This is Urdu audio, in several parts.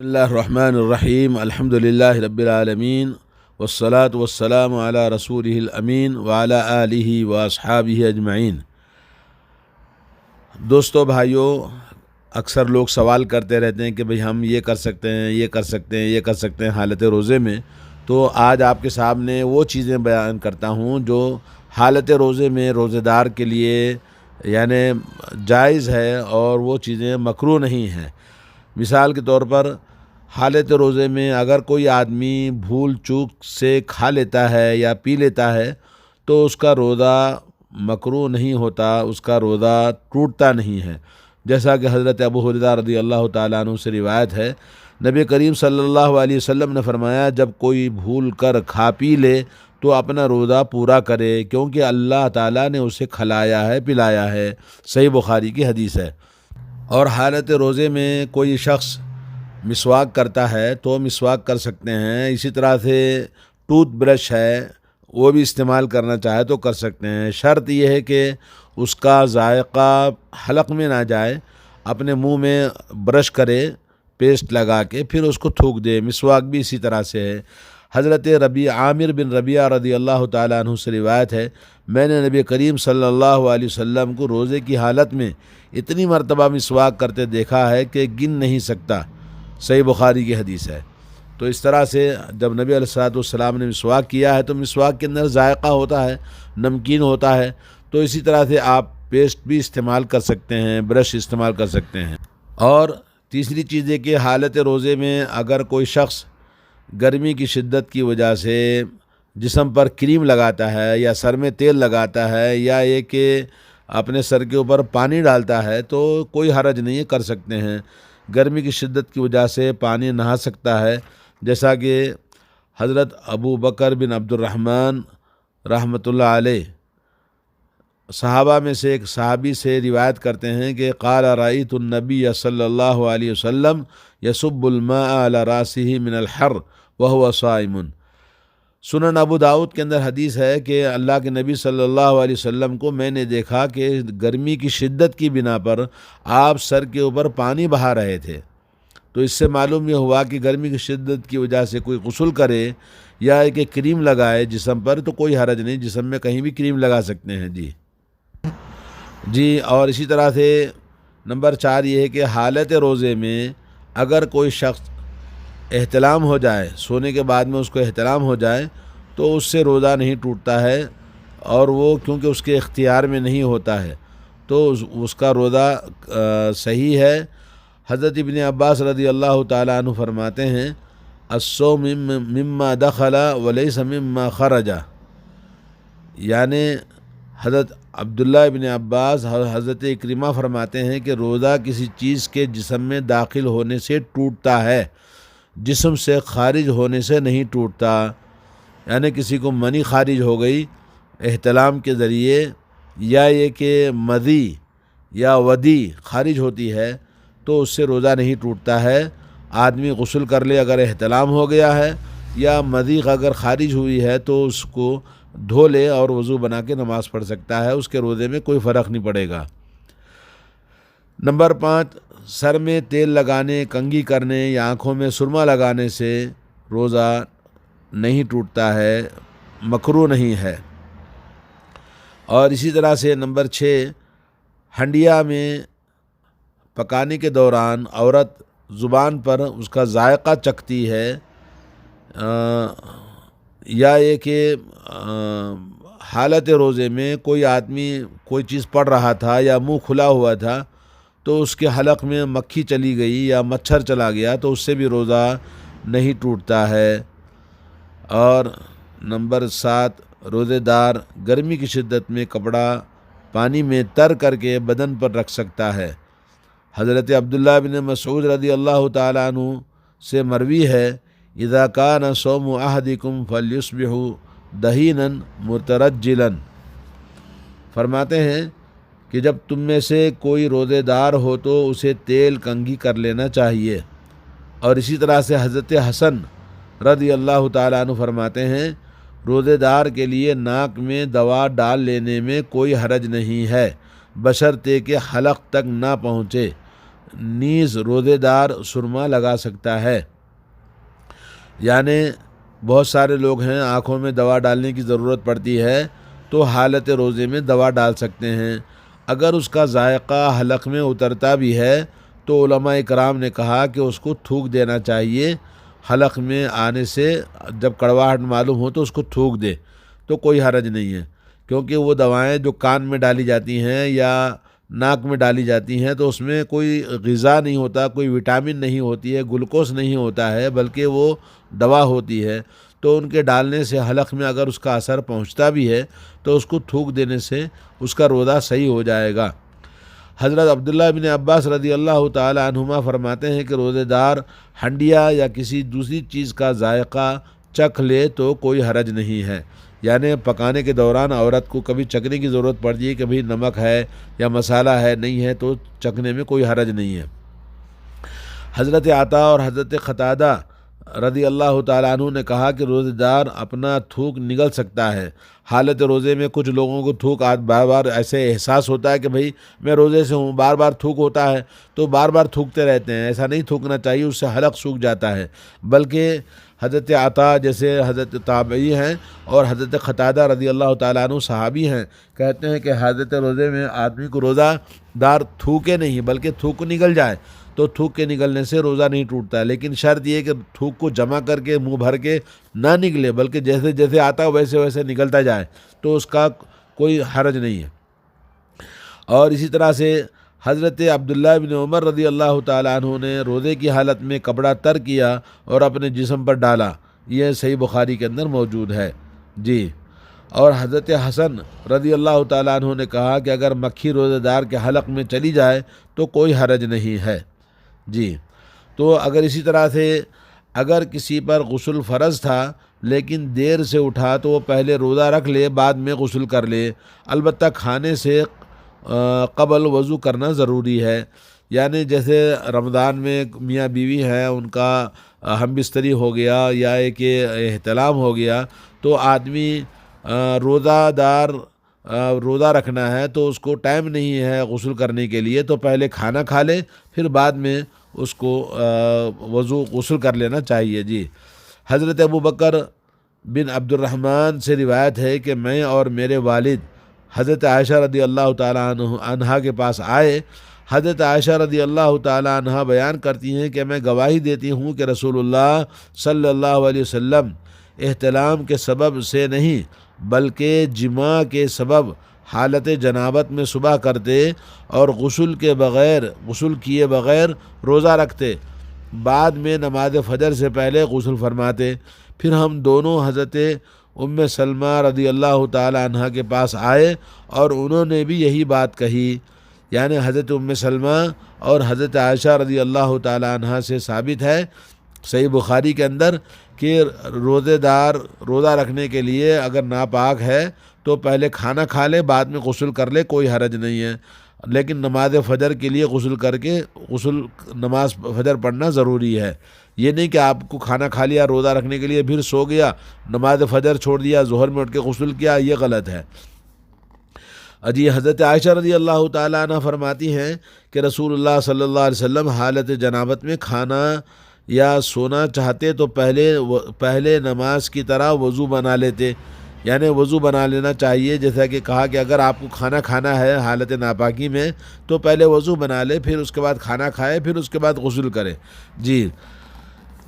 بسم اللہ الرحمن الرحیم الحمد للہ رب العالمین والصلاة والسلام علی رسولہ الامین وعلی آلہ واصحابہ اجمعین۔ دوستو بھائیو، اکثر لوگ سوال کرتے رہتے ہیں کہ بھئی ہم یہ کر سکتے ہیں، یہ کر سکتے ہیں، یہ کر سکتے ہیں حالت روزے میں۔ تو آج آپ کے سامنے وہ چیزیں بیان کرتا ہوں جو حالت روزے میں روزے دار کے لیے یعنی جائز ہے اور وہ چیزیں مکروہ نہیں ہیں۔ مثال کے طور پر حالت روزے میں اگر کوئی آدمی بھول چوک سے کھا لیتا ہے یا پی لیتا ہے تو اس کا روزہ مکروہ نہیں ہوتا، اس کا روزہ ٹوٹتا نہیں ہے، جیسا کہ حضرت ابو ہریرہ رضی اللہ تعالیٰ عنہ سے روایت ہے۔ نبی کریم صلی اللہ علیہ وسلم نے فرمایا، جب کوئی بھول کر کھا پی لے تو اپنا روزہ پورا کرے، کیونکہ اللہ تعالیٰ نے اسے کھلایا ہے، پلایا ہے۔ صحیح بخاری کی حدیث ہے۔ اور حالت روزے میں کوئی شخص مسواک کرتا ہے تو مسواک کر سکتے ہیں۔ اسی طرح سے ٹوتھ برش ہے، وہ بھی استعمال کرنا چاہے تو کر سکتے ہیں۔ شرط یہ ہے کہ اس کا ذائقہ حلق میں نہ جائے، اپنے منہ میں برش کرے پیسٹ لگا کے، پھر اس کو تھوک دے۔ مسواک بھی اسی طرح سے ہے۔ حضرت عامر بن ربیعہ رضی اللہ تعالیٰ عنہ سے روایت ہے، میں نے نبی کریم صلی اللہ علیہ وسلم کو روزے کی حالت میں اتنی مرتبہ مسواک کرتے دیکھا ہے کہ گن نہیں سکتا۔ صحیح بخاری کی حدیث ہے۔ تو اس طرح سے جب نبی علیہ الصلوۃ والسلام نے مسواک کیا ہے تو مسواک کے اندر ذائقہ ہوتا ہے، نمکین ہوتا ہے۔ تو اسی طرح سے آپ پیسٹ بھی استعمال کر سکتے ہیں، برش استعمال کر سکتے ہیں۔ اور تیسری چیز ہے کہ حالت روزے میں اگر کوئی شخص گرمی کی شدت کی وجہ سے جسم پر کریم لگاتا ہے یا سر میں تیل لگاتا ہے یا یہ کہ اپنے سر کے اوپر پانی ڈالتا ہے تو کوئی حرج نہیں ہے، کر سکتے ہیں۔ گرمی کی شدت کی وجہ سے پانی نہا سکتا ہے، جیسا کہ حضرت ابو بکر بن عبد الرحمن رحمۃ اللہ علیہ صحابہ میں سے ایک صحابی سے روایت کرتے ہیں کہ قال رأیت النبی صلی اللہ علیہ وسلم یصب الماء علی راسہ من الحر وهو صائم۔ سنن ابو داؤد کے اندر حدیث ہے کہ اللہ کے نبی صلی اللہ علیہ وسلم کو میں نے دیکھا کہ گرمی کی شدت کی بنا پر آپ سر کے اوپر پانی بہا رہے تھے۔ تو اس سے معلوم یہ ہوا کہ گرمی کی شدت کی وجہ سے کوئی غسل کرے یا کہ کریم لگائے جسم پر تو کوئی حرج نہیں، جسم میں کہیں بھی کریم لگا سکتے ہیں۔ جی اور اسی طرح سے نمبر 4 یہ ہے کہ حالت روزے میں اگر کوئی شخص احتلام ہو جائے، سونے کے بعد میں اس کو احتلام ہو جائے تو اس سے روزہ نہیں ٹوٹتا ہے، اور وہ کیونکہ اس کے اختیار میں نہیں ہوتا ہے تو اس کا روزہ صحیح ہے۔ حضرت ابن عباس رضی اللہ تعالیٰ عنہ فرماتے ہیں، الصوم مما دخل ولیس مما خرج، یعنی حضرت عبداللہ ابن عباس حضرت اکرمہ فرماتے ہیں کہ روزہ کسی چیز کے جسم میں داخل ہونے سے ٹوٹتا ہے، جسم سے خارج ہونے سے نہیں ٹوٹتا۔ یعنی کسی کو منی خارج ہو گئی احتلام کے ذریعے، یا یہ کہ مذی یا ودی خارج ہوتی ہے تو اس سے روزہ نہیں ٹوٹتا ہے۔ آدمی غسل کر لے اگر احتلام ہو گیا ہے، یا مذی اگر خارج ہوئی ہے تو اس کو دھو لے اور وضو بنا کے نماز پڑھ سکتا ہے، اس کے روزے میں کوئی فرق نہیں پڑے گا۔ نمبر 5، سر میں تیل لگانے، کنگھی کرنے یا آنکھوں میں سرما لگانے سے روزہ نہیں ٹوٹتا ہے، مکروہ نہیں ہے۔ اور اسی طرح سے نمبر 6، ہنڈیا میں پکانے کے دوران عورت زبان پر اس کا ذائقہ چکھتی ہے، یا یہ کہ حالت روزے میں کوئی آدمی کوئی چیز پڑھ رہا تھا یا منہ کھلا ہوا تھا تو اس کے حلق میں مکھی چلی گئی یا مچھر چلا گیا تو اس سے بھی روزہ نہیں ٹوٹتا ہے۔ اور نمبر 7، روزے دار گرمی کی شدت میں کپڑا پانی میں تر کر کے بدن پر رکھ سکتا ہے۔ حضرت عبداللہ بن مسعود رضی اللہ تعالیٰ عنہ سے مروی ہے، اذا کان صوم احدکم فلیصبح دہینا مترجلا، فرماتے ہیں کہ جب تم میں سے کوئی روزے دار ہو تو اسے تیل کنگھی کر لینا چاہیے۔ اور اسی طرح سے حضرت حسن رضی اللہ تعالیٰ عنہ فرماتے ہیں، روزے دار کے لیے ناک میں دوا ڈال لینے میں کوئی حرج نہیں ہے، بشرطے کہ حلق تک نہ پہنچے، نیز روزے دار سرما لگا سکتا ہے۔ یعنی بہت سارے لوگ ہیں آنکھوں میں دوا ڈالنے کی ضرورت پڑتی ہے تو حالت روزے میں دوا ڈال سکتے ہیں۔ اگر اس کا ذائقہ حلق میں اترتا بھی ہے تو علماء اکرام نے کہا کہ اس کو تھوک دینا چاہیے، حلق میں آنے سے جب کڑواہٹ معلوم ہو تو اس کو تھوک دے تو کوئی حرج نہیں ہے، کیونکہ وہ دوائیں جو کان میں ڈالی جاتی ہیں یا ناک میں ڈالی جاتی ہیں تو اس میں کوئی غذا نہیں ہوتا، کوئی وٹامن نہیں ہوتی ہے، گلوکوز نہیں ہوتا ہے، بلکہ وہ دوا ہوتی ہے، تو ان کے ڈالنے سے حلق میں اگر اس کا اثر پہنچتا بھی ہے تو اس کو تھوک دینے سے اس کا روزہ صحیح ہو جائے گا۔ حضرت عبداللہ بن عباس رضی اللہ تعالی عنہما فرماتے ہیں کہ روزے دار ہنڈیا یا کسی دوسری چیز کا ذائقہ چکھ لے تو کوئی حرج نہیں ہے، یعنی پکانے کے دوران عورت کو کبھی چکھنے کی ضرورت پڑتی ہے کہ بھئی نمک ہے یا مسالہ ہے نہیں ہے تو چکھنے میں کوئی حرج نہیں ہے۔ حضرت عطا اور حضرت قتادہ رضی اللہ تعالیٰ عنہ نے کہا کہ روزے دار اپنا تھوک نگل سکتا ہے۔ حالت روزے میں کچھ لوگوں کو تھوک بار بار ایسے احساس ہوتا ہے کہ بھئی میں روزے سے ہوں، بار بار تھوک ہوتا ہے تو بار بار تھوکتے رہتے ہیں، ایسا نہیں تھوکنا چاہیے، اس سے حلق سوکھ جاتا ہے، بلکہ حضرت عطا جیسے حضرت تابعی ہیں اور حضرت قتادہ رضی اللہ تعالیٰ عنہ صحابی ہیں، کہتے ہیں کہ حالت روزے میں آدمی کو روزہ دار تھوکے نہیں بلکہ تھوک نگل جائے تو تھوک کے نگلنے سے روزہ نہیں ٹوٹتا، لیکن شرط یہ کہ تھوک کو جمع کر کے منہ بھر کے نہ نگلے بلکہ جیسے جیسے آتا ویسے ویسے نگلتا جائے تو اس کا کوئی حرج نہیں ہے۔ اور اسی طرح سے حضرت عبداللہ بن عمر رضی اللہ تعالیٰ عنہ نے روزے کی حالت میں کپڑا تر کیا اور اپنے جسم پر ڈالا، یہ صحیح بخاری کے اندر موجود ہے۔ جی، اور حضرت حسن رضی اللہ تعالیٰ عنہ نے کہا کہ اگر مکھی روزے دار کے حلق میں چلی جائے تو کوئی حرج نہیں ہے۔ جی، تو اگر اسی طرح سے اگر کسی پر غسل فرض تھا لیکن دیر سے اٹھا تو وہ پہلے روزہ رکھ لے، بعد میں غسل کر لے، البتہ کھانے سے قبل وضو کرنا ضروری ہے۔ یعنی جیسے رمضان میں میاں بیوی ہیں، ان کا ہم بستری ہو گیا یا ایک احتلام ہو گیا تو آدمی روزہ رکھنا ہے تو اس کو ٹائم نہیں ہے غسل کرنے کے لیے تو پہلے کھانا کھا لے، پھر بعد میں اس کو غسل کر لینا چاہیے۔ جی، حضرت ابو بکر بن عبد الرحمن سے روایت ہے کہ میں اور میرے والد حضرت عائشہ رضی اللہ تعالیٰ عنہا کے پاس آئے۔ حضرت عائشہ رضی اللہ تعالیٰ عنہا بیان کرتی ہیں کہ میں گواہی دیتی ہوں کہ رسول اللہ صلی اللہ علیہ وسلم احتلام کے سبب سے نہیں بلکہ جماع کے سبب حالت جنابت میں صبح کرتے اور غسل کیے بغیر روزہ رکھتے، بعد میں نماز فجر سے پہلے غسل فرماتے۔ پھر ہم دونوں حضرت ام سلمہ رضی اللہ تعالی عنہ کے پاس آئے اور انہوں نے بھی یہی بات کہی، یعنی حضرت ام سلمہ اور حضرت عائشہ رضی اللہ تعالی عنہ سے ثابت ہے صحیح بخاری کے اندر کہ روزے دار روزہ رکھنے کے لیے اگر ناپاک ہے تو پہلے کھانا کھا لے، بعد میں غسل کر لے، کوئی حرج نہیں ہے، لیکن نماز فجر کے لیے غسل کر کے نماز فجر پڑھنا ضروری ہے۔ یہ نہیں کہ آپ کو کھانا کھا لیا روزہ رکھنے کے لیے پھر سو گیا، نماز فجر چھوڑ دیا، ظہر میں اٹھ کے غسل کیا، یہ غلط ہے۔ جی، حضرت عائشہ رضی اللہ تعالیٰ عنہ فرماتی ہیں کہ رسول اللہ صلی اللہ علیہ وسلم حالت جنابت میں کھانا یا سونا چاہتے تو پہلے نماز کی طرح وضو بنا لیتے، یعنی وضو بنا لینا چاہیے، جیسا کہ کہا کہ اگر آپ کو کھانا کھانا ہے حالت ناپاکی میں تو پہلے وضو بنا لے، پھر اس کے بعد کھانا کھائے، پھر اس کے بعد غسل کرے۔ جی،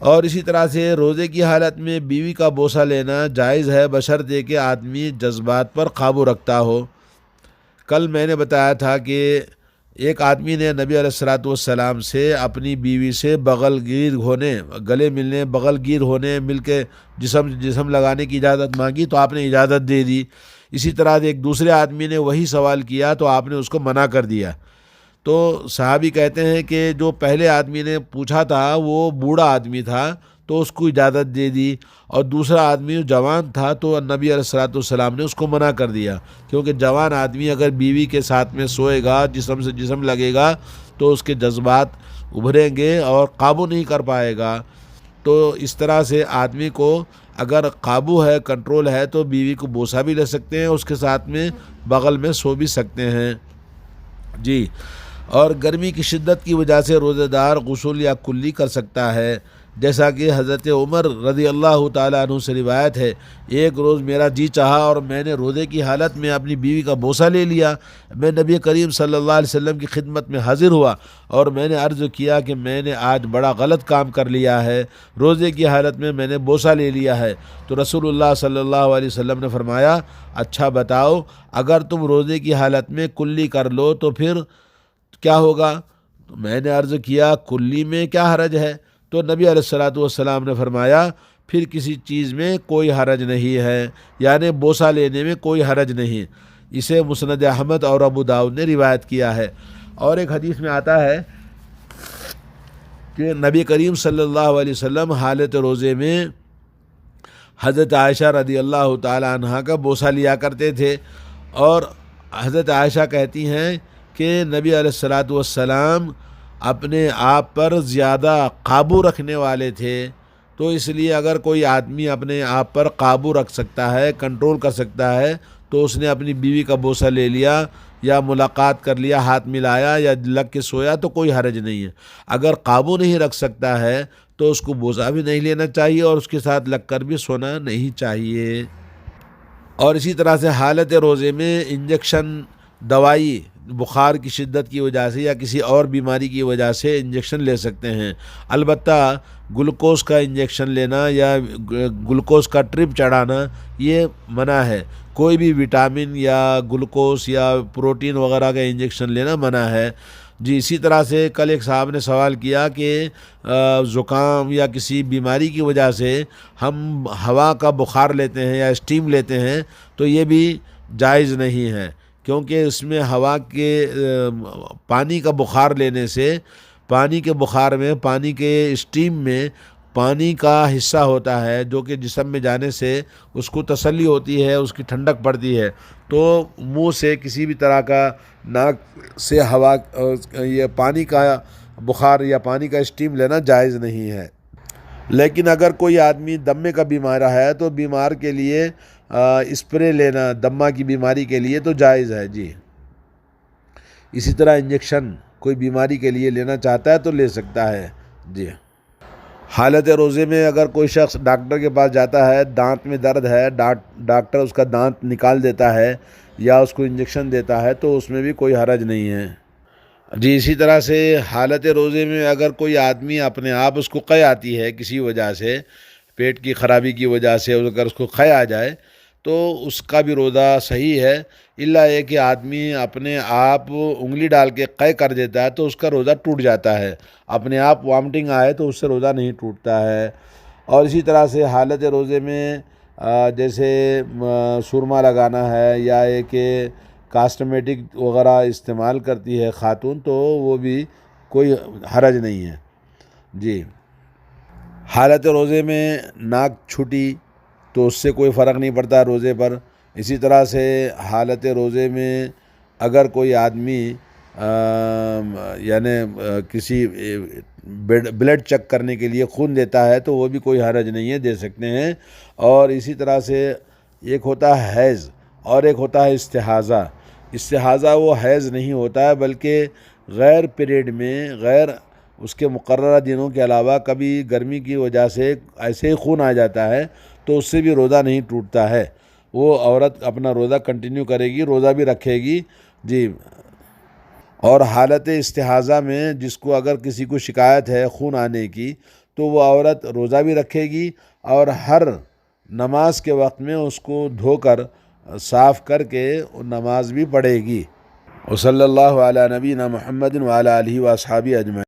اور اسی طرح سے روزے کی حالت میں بیوی کا بوسہ لینا جائز ہے بشرطے کہ آدمی جذبات پر قابو رکھتا ہو۔ کل میں نے بتایا تھا کہ ایک آدمی نے نبی علیہ السلام سے اپنی بیوی سے گلے ملنے، بغل گیر ہونے، مل کے جسم لگانے کی اجازت مانگی تو آپ نے اجازت دے دی۔ اسی طرح ایک دوسرے آدمی نے وہی سوال کیا تو آپ نے اس کو منع کر دیا۔ تو صحابی کہتے ہیں کہ جو پہلے آدمی نے پوچھا تھا وہ بوڑھا آدمی تھا تو اس کو اجازت دے دی، اور دوسرا آدمی جوان تھا تو نبی علیہ السلام نے اس کو منع کر دیا، کیونکہ جوان آدمی اگر بیوی کے ساتھ میں سوئے گا، جسم سے جسم لگے گا تو اس کے جذبات ابھریں گے اور قابو نہیں کر پائے گا۔ تو اس طرح سے آدمی کو اگر قابو ہے، کنٹرول ہے تو بیوی کو بوسہ بھی لے سکتے ہیں، اس کے ساتھ میں بغل میں سو بھی سکتے ہیں۔ جی، اور گرمی کی شدت کی وجہ سے روزہ دار غسل یا کلی کر سکتا ہے، جیسا کہ حضرت عمر رضی اللہ تعالیٰ عنہ سے روایت ہے، ایک روز میرا جی چاہا اور میں نے روزے کی حالت میں اپنی بیوی کا بوسہ لے لیا۔ میں نبی کریم صلی اللہ علیہ وسلم کی خدمت میں حاضر ہوا اور میں نے عرض کیا کہ میں نے آج بڑا غلط کام کر لیا ہے، روزے کی حالت میں نے بوسہ لے لیا ہے۔ تو رسول اللہ صلی اللہ علیہ وسلم نے فرمایا، اچھا بتاؤ، اگر تم روزے کی حالت میں کلی کر لو تو پھر کیا ہوگا؟ تو میں نے عرض کیا، کلی میں کیا حرج ہے؟ تو نبی علیہ الصلوۃ والسلام نے فرمایا، پھر کسی چیز میں کوئی حرج نہیں ہے، یعنی بوسہ لینے میں کوئی حرج نہیں۔ اسے مسند احمد اور ابو داؤد نے روایت کیا ہے۔ اور ایک حدیث میں آتا ہے کہ نبی کریم صلی اللہ علیہ وسلم حالت روزے میں حضرت عائشہ رضی اللہ تعالی عنہا کا بوسہ لیا کرتے تھے، اور حضرت عائشہ کہتی ہیں کہ نبی علیہ الصلوۃ والسلام اپنے آپ پر زیادہ قابو رکھنے والے تھے، تو اس لیے اگر کوئی آدمی اپنے آپ پر قابو رکھ سکتا ہے، کنٹرول کر سکتا ہے، تو اس نے اپنی بیوی کا بوسہ لے لیا یا ملاقات کر لیا، ہاتھ ملایا یا لگ کے سویا تو کوئی حرج نہیں ہے۔ اگر قابو نہیں رکھ سکتا ہے تو اس کو بوسہ بھی نہیں لینا چاہیے اور اس کے ساتھ لگ کر بھی سونا نہیں چاہیے۔ اور اسی طرح سے حالت روزے میں انجیکشن، دوائی، بخار کی شدت کی وجہ سے یا کسی اور بیماری کی وجہ سے انجیکشن لے سکتے ہیں، البتہ گلوکوز کا انجیکشن لینا یا گلوکوز کا ٹرپ چڑھانا یہ منع ہے۔ کوئی بھی وٹامن یا گلوکوز یا پروٹین وغیرہ کا انجیکشن لینا منع ہے۔ جی اسی طرح سے کل ایک صاحب نے سوال کیا کہ زکام یا کسی بیماری کی وجہ سے ہم ہوا کا بخار لیتے ہیں یا اسٹیم لیتے ہیں تو یہ بھی جائز نہیں ہے، کیونکہ اس میں ہوا کے پانی کا بخار لینے سے، پانی کے بخار میں، پانی کے اسٹیم میں پانی کا حصہ ہوتا ہے جو کہ جسم میں جانے سے اس کو تسلی ہوتی ہے، اس کی ٹھنڈک پڑتی ہے، تو منہ سے کسی بھی طرح کا، ناک سے ہوا، یہ پانی کا بخار یا پانی کا اسٹیم لینا جائز نہیں ہے۔ لیکن اگر کوئی آدمی دمے کا بیمار ہے تو بیمار کے لیے اسپرے لینا دمہ کی بیماری کے لیے تو جائز ہے۔ جی اسی طرح انجیکشن کوئی بیماری کے لیے لینا چاہتا ہے تو لے سکتا ہے۔ جی حالت روزے میں اگر کوئی شخص ڈاکٹر کے پاس جاتا ہے، دانت میں درد ہے، ڈاکٹر اس کا دانت نکال دیتا ہے یا اس کو انجیکشن دیتا ہے تو اس میں بھی کوئی حرج نہیں ہے۔ جی اسی طرح سے حالت روزے میں اگر کوئی آدمی اپنے آپ اس کو قے آتی ہے کسی وجہ سے، پیٹ کی خرابی کی وجہ سے اگر اس کو قے آ جائے تو اس کا بھی روزہ صحیح ہے، الا یہ کہ آدمی اپنے آپ انگلی ڈال کے قے کر دیتا ہے تو اس کا روزہ ٹوٹ جاتا ہے۔ اپنے آپ وامٹنگ آئے تو اس سے روزہ نہیں ٹوٹتا ہے۔ اور اسی طرح سے حالت روزے میں جیسے سرما لگانا ہے یا یہ کہ کاسمیٹک وغیرہ استعمال کرتی ہے خاتون تو وہ بھی کوئی حرج نہیں ہے۔ جی حالت روزے میں ناک چھٹی تو اس سے کوئی فرق نہیں پڑتا روزے پر۔ اسی طرح سے حالت روزے میں اگر کوئی آدمی یعنی کسی بلڈ چیک کرنے کے لیے خون دیتا ہے تو وہ بھی کوئی حرج نہیں ہے، دے سکتے ہیں۔ اور اسی طرح سے ایک ہوتا ہے حیض اور ایک ہوتا ہے استحاضہ۔ استحاضہ وہ حیض نہیں ہوتا ہے بلکہ غیر پیریڈ میں، غیر اس کے مقررہ دنوں کے علاوہ کبھی گرمی کی وجہ سے ایسے ہی خون آ جاتا ہے تو اس سے بھی روزہ نہیں ٹوٹتا ہے، وہ عورت اپنا روزہ کنٹینیو کرے گی، روزہ بھی رکھے گی۔ جی اور حالت استحاضہ میں جس کو اگر کسی کو شکایت ہے خون آنے کی تو وہ عورت روزہ بھی رکھے گی اور ہر نماز کے وقت میں اس کو دھو کر صاف کر کے نماز بھی پڑھے گی۔ وصلی اللہ علی نبینا محمد وعلی آلہ واصحابہ اجمعین۔